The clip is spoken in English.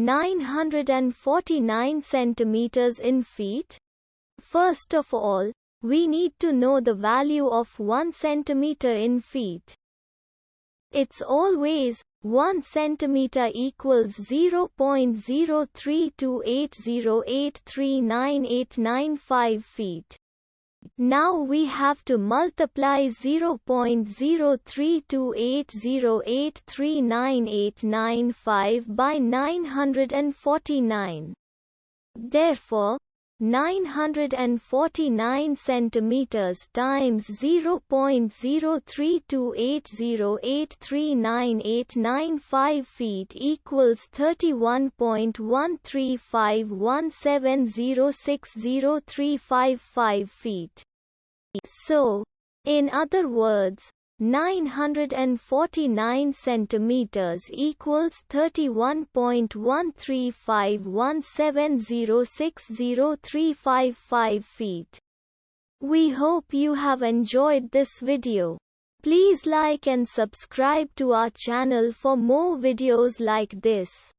949 centimeters in feet? First of all, we need to know the value of 1 centimeter in feet. It's always 1 centimeter equals 0.03280839895 feet. Now we have to multiply 0.03280839895 by 949. Therefore, 949 centimeters times 0.03280839895 feet equals 31.13517060355 feet. So, in other words, 949 centimeters equals 31.13517060355 feet. We hope you have enjoyed this video. Please like and subscribe to our channel for more videos like this.